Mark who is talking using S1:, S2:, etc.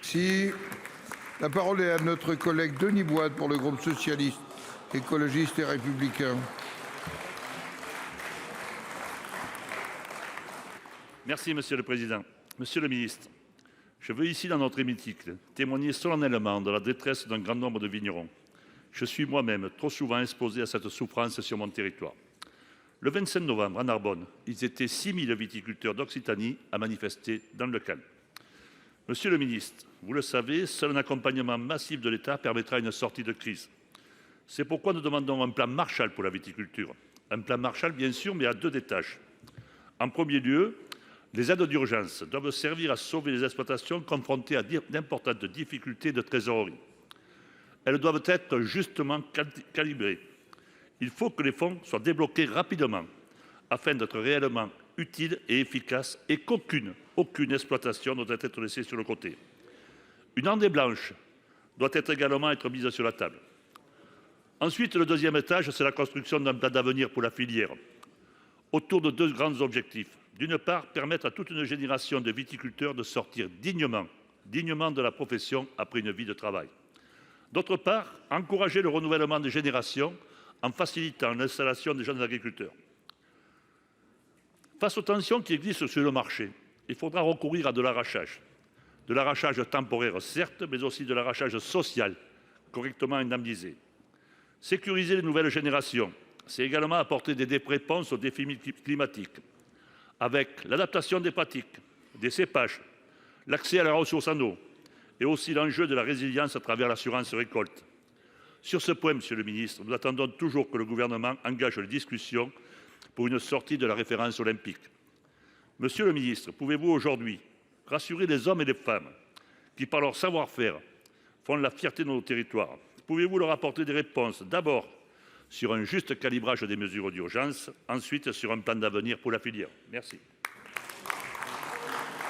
S1: Si. La parole est à notre collègue Denis Bois pour le groupe socialiste, écologiste et républicain.
S2: Merci, Monsieur le Président. Monsieur le Ministre, je veux ici, dans notre hémicycle, témoigner solennellement de la détresse d'un grand nombre de vignerons. Je suis moi-même trop souvent exposé à cette souffrance sur mon territoire. Le 25 novembre, à Narbonne, ils étaient 6 000 viticulteurs d'Occitanie à manifester dans le calme. Monsieur le Ministre, vous le savez, seul un accompagnement massif de l'État permettra une sortie de crise. C'est pourquoi nous demandons un plan Marshall pour la viticulture. Un plan Marshall, bien sûr, mais à 2 étages. En premier lieu, les aides d'urgence doivent servir à sauver les exploitations confrontées à d'importantes difficultés de trésorerie. Elles doivent être justement calibrées. Il faut que les fonds soient débloqués rapidement afin d'être réellement utiles et efficaces et qu'aucune exploitation ne doit être laissée sur le côté. Une année blanche doit également être mise sur la table. Ensuite, le deuxième étage, c'est la construction d'un plan d'avenir pour la filière autour de 2 grands objectifs. D'une part, permettre à toute une génération de viticulteurs de sortir dignement de la profession après une vie de travail. D'autre part, encourager le renouvellement des générations en facilitant l'installation des jeunes agriculteurs. Face aux tensions qui existent sur le marché, il faudra recourir à de l'arrachage. De l'arrachage temporaire, certes, mais aussi de l'arrachage social, correctement indemnisé. Sécuriser les nouvelles générations, c'est également apporter des réponses aux défis climatiques, avec l'adaptation des pratiques, des cépages, l'accès à la ressource en eau, et aussi l'enjeu de la résilience à travers l'assurance récolte. Sur ce point, Monsieur le Ministre, nous attendons toujours que le gouvernement engage les discussions pour une sortie de la référence olympique. Monsieur le Ministre, pouvez-vous aujourd'hui rassurer les hommes et les femmes qui, par leur savoir-faire, font la fierté de nos territoires? Pouvez-vous leur apporter des réponses, d'abord sur un juste calibrage des mesures d'urgence, ensuite sur un plan d'avenir pour la filière? Merci.